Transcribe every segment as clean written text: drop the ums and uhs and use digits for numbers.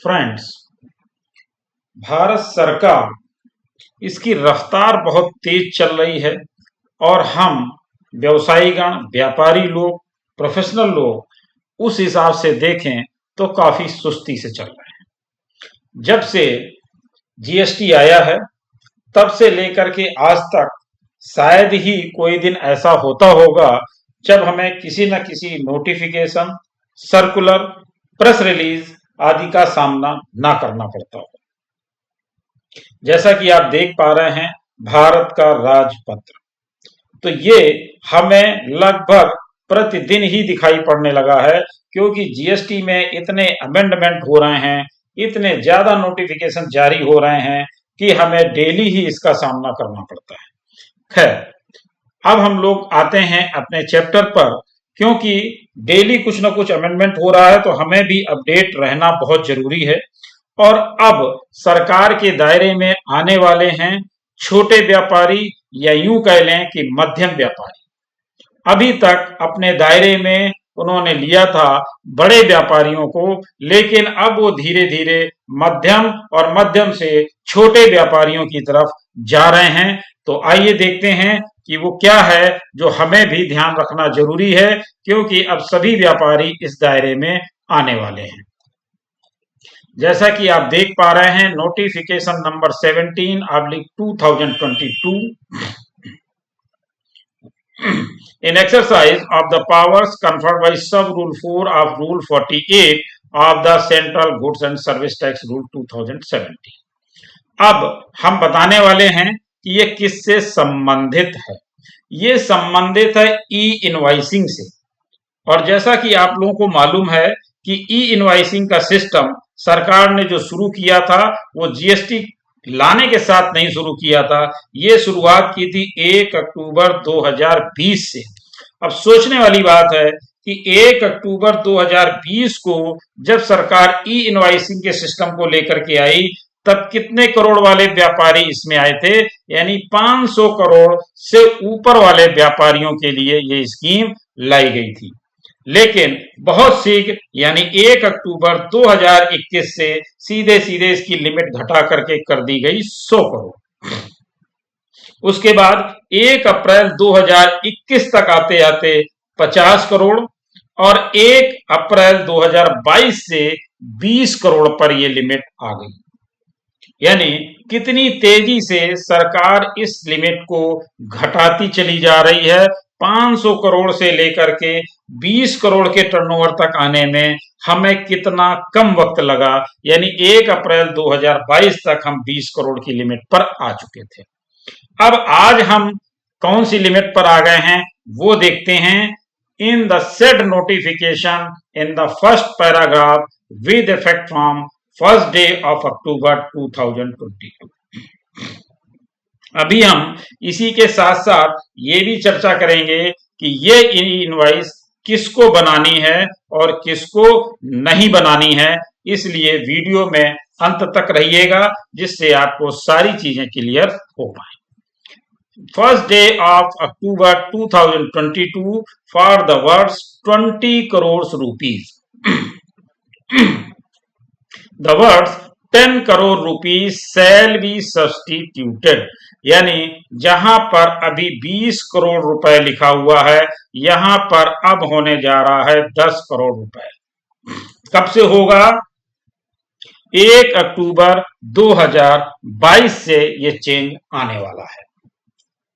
Friends, Bharat सरकार इसकी रफ्तार बहुत तेज चल रही है और हम व्यवसायीगण, व्यापारी लोग, प्रोफेशनल लोग उस हिसाब से देखें तो काफी सुस्ती से चल रहे हैं। जब से जीएसटी आया है तब से लेकर के आज तक शायद ही कोई दिन ऐसा होता होगा जब हमें किसी न किसी नोटिफिकेशन, सर्कुलर, प्रेस रिलीज आदि का सामना ना करना पड़ता हो। जैसा कि आप देख पा रहे हैं, भारत का राजपत्र, तो ये हमें लगभग प्रतिदिन ही दिखाई पड़ने लगा है, क्योंकि जीएसटी में इतने अमेंडमेंट हो रहे हैं, इतने ज्यादा नोटिफिकेशन जारी हो रहे हैं कि हमें डेली ही इसका सामना करना पड़ता है। खैर, अब हम लोग आते हैं अपने चैप्टर पर, क्योंकि डेली कुछ ना कुछ अमेंडमेंट हो रहा है तो हमें भी अपडेट रहना बहुत जरूरी है। और अब सरकार के दायरे में आने वाले हैं छोटे व्यापारी, या यूं कह लें कि मध्यम व्यापारी। अभी तक अपने दायरे में उन्होंने लिया था बड़े व्यापारियों को, लेकिन अब वो धीरे धीरे मध्यम और मध्यम से छोटे व्यापारियों की तरफ जा रहे हैं। तो आइए देखते हैं कि वो क्या है जो हमें भी ध्यान रखना जरूरी है, क्योंकि अब सभी व्यापारी इस दायरे में आने वाले हैं। जैसा कि आप देख पा रहे हैं, notification number 17/2022 in exercise of the powers conferred by sub rule 4 of rule 48 of the Central Goods and Service Tax Rule 2017। अब हम बताने वाले हैं कि ये किससे संबंधित है। ये संबंधित है ई इनवाइसिंग से। और जैसा कि आप लोगों को मालूम है कि ई इनवाइसिंग का सिस्टम सरकार ने जो शुरू किया था वो जीएसटी लाने के साथ नहीं शुरू किया था, ये शुरुआत की थी 1 अक्टूबर 2020 से। अब सोचने वाली बात है कि 1 अक्टूबर 2020 को जब सरकार ई इनवाइसिंग के सिस्टम को लेकर के आई, तब कितने करोड़ वाले व्यापारी इसमें आए थे? यानी 500 करोड़ से ऊपर वाले व्यापारियों के लिए ये स्कीम लाई गई थी। लेकिन बहुत शीघ्र यानी 1 अक्टूबर 2021 से सीधे सीधे इसकी लिमिट घटा करके कर दी गई 100 करोड़। उसके बाद 1 अप्रैल 2021 तक आते आते 50 करोड़ और 1 अप्रैल 2022 से 20 करोड़ पर यह लिमिट आ गई। यानी कितनी तेजी से सरकार इस लिमिट को घटाती चली जा रही है। 500 करोड़ से लेकर के 20 करोड़ के टर्नओवर तक आने में हमें कितना कम वक्त लगा, यानी 1 अप्रैल 2022 तक हम 20 करोड़ की लिमिट पर आ चुके थे। अब आज हम कौन सी लिमिट पर आ गए हैं वो देखते हैं। In the said notification in the first paragraph with effect from first day of October 2022। अभी हम इसी के साथ साथ ये भी चर्चा करेंगे कि ये इनवॉइस किसको बनानी है और किसको नहीं बनानी है, इसलिए वीडियो में अंत तक रहिएगा जिससे आपको सारी चीजें क्लियर हो पाए। First day of October 2022 for the words 20 crore rupees. The words 10 crore rupees shall be substituted, यानी जहां पर अभी 20 करोड़ रुपए लिखा हुआ है, यहां पर अब होने जा रहा है 10 करोड़ रुपए। कब से होगा? 1 अक्टूबर 2022 से ये चेंज आने वाला है।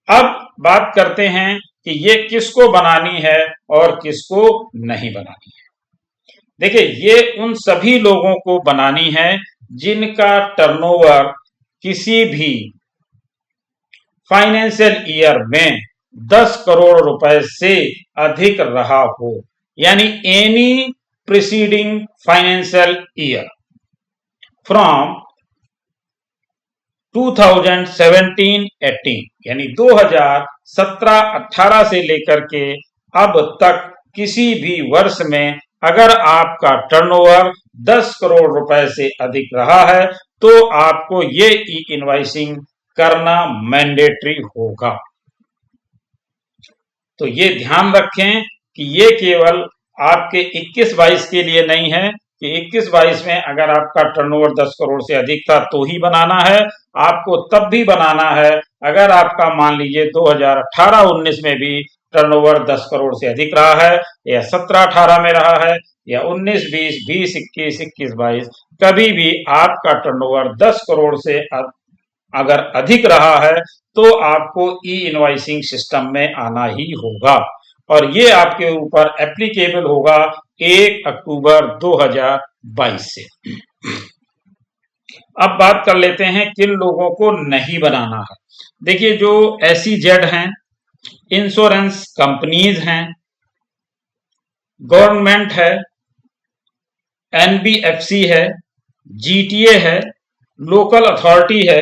अब बात करते हैं कि ये किसको बनानी है और किसको नहीं बनानी है। देखिए, ये उन सभी लोगों को बनानी है जिनका टर्नओवर किसी भी फाइनेंशियल ईयर में 10 करोड़ रुपए से अधिक रहा हो, यानी any preceding financial year from 2017-18, यानी 2017-18 से लेकर के अब तक किसी भी वर्ष में अगर आपका टर्नओवर 10 करोड़ रुपए से अधिक रहा है तो आपको ये ई इनवाइसिंग करना मैंडेटरी होगा। तो ये ध्यान रखें कि ये केवल आपके 21-22 के लिए नहीं है, कि 21-22 में अगर आपका टर्नओवर 10 करोड़ से अधिक था तो ही बनाना है, आपको तब भी बनाना है अगर आपका मान लीजिए 2018-19 में भी टर्नओवर 10 करोड़ से अधिक रहा है, या 17-18 में रहा है, या 19-20, 20-21, 21-22, कभी भी आपका टर्नओवर 10 करोड़ से अगर अधिक रहा है तो आपको ई इनवॉइसिंग सिस्टम में आना ही होगा, और ये आपके ऊपर एप्लीकेबल होगा 1 अक्टूबर 2022 से। अब बात कर लेते हैं किन लोगों को नहीं बनाना है। देखिए, जो SEZ हैं, इंश्योरेंस कंपनीज हैं, गवर्नमेंट है, NBFC है, GTA है, लोकल अथॉरिटी है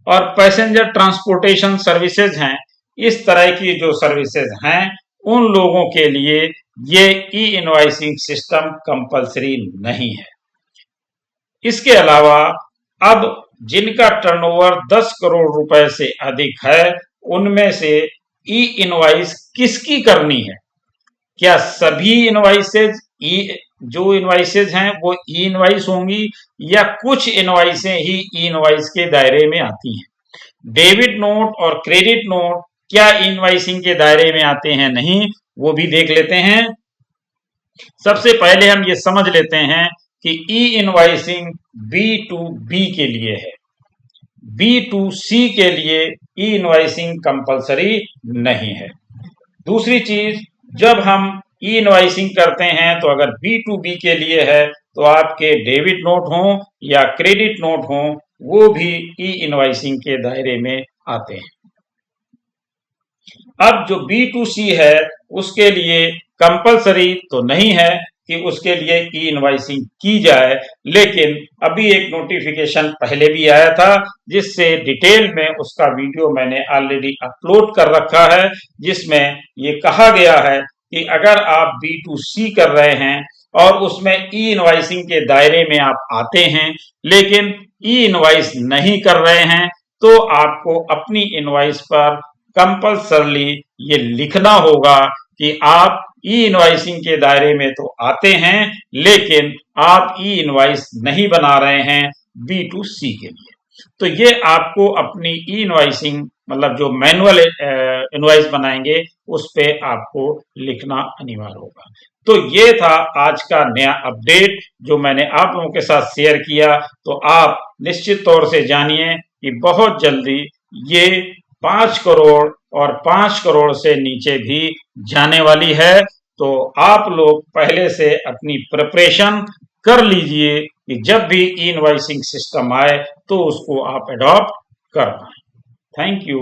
और पैसेंजर ट्रांसपोर्टेशन सर्विसेज हैं, इस तरह की जो सर्विसेज हैं उन लोगों के लिए ये ई इनवॉइसिंग सिस्टम कंपलसरी नहीं है। इसके अलावा अब जिनका टर्नओवर 10 करोड़ रुपए से अधिक है उनमें से ई इनवॉइस किसकी करनी है? क्या सभी इनवॉइसेज जो इनवॉइसेज हैं वो ई इनवॉइस होंगी, या कुछ इनवॉइसें ही ई इनवॉइस के दायरे में आती हैं? डेबिट नोट और क्रेडिट नोट क्या इनवॉइसिंग के दायरे में आते हैं? नहीं, वो भी देख लेते हैं। सबसे पहले हम ये समझ लेते हैं कि ई इनवॉइसिंग B2B के लिए है, B2C के लिए ई इनवॉइसिंग कंपलसरी नहीं है। दूसरी चीज, जब हम ई इनवॉइसिंग करते हैं तो अगर B2B के लिए है तो आपके डेबिट नोट हों या क्रेडिट नोट हों वो भी ई इनवॉइसिंग के दायरे में आते हैं। अब जो B2C है उसके लिए कंपलसरी तो नहीं है कि उसके लिए ई इनवॉइसिंग की जाए, लेकिन अभी एक नोटिफिकेशन पहले भी आया था जिससे डिटेल में उसका वीडियो मैंने ऑलरेडी अपलोड कर रखा है, जिसमें ये कहा गया है कि अगर आप B2C कर रहे हैं और उसमें ई इनवॉइसिंग के दायरे में आप आते हैं लेकिन ई इनवॉइस नहीं कर रहे हैं तो आपको अपनी इनवॉइस पर कंपलसरली ये लिखना होगा कि आप ई इनवॉइसिंग के दायरे में तो आते हैं लेकिन आप ई इनवॉइस नहीं बना रहे हैं B2C के लिए। तो ये आपको अपनी ई इनवॉइसिंग मतलब जो मैनुअल इनवॉइस बनाएंगे उस पे आपको लिखना अनिवार्य होगा। तो ये था आज का नया अपडेट जो मैंने आप लोगों के साथ शेयर किया। तो आप निश्चित तौर से जानिए कि बहुत जल्दी ये 5 करोड़ और 5 करोड़ से नीचे भी जाने वाली है। तो आप लोग पहले से अपनी प्रिपरेशन कर लीजिए कि जब भी ई इनवॉइसिंग सिस्टम आए तो उसको आप अडॉप्ट कर पाए। Thank you.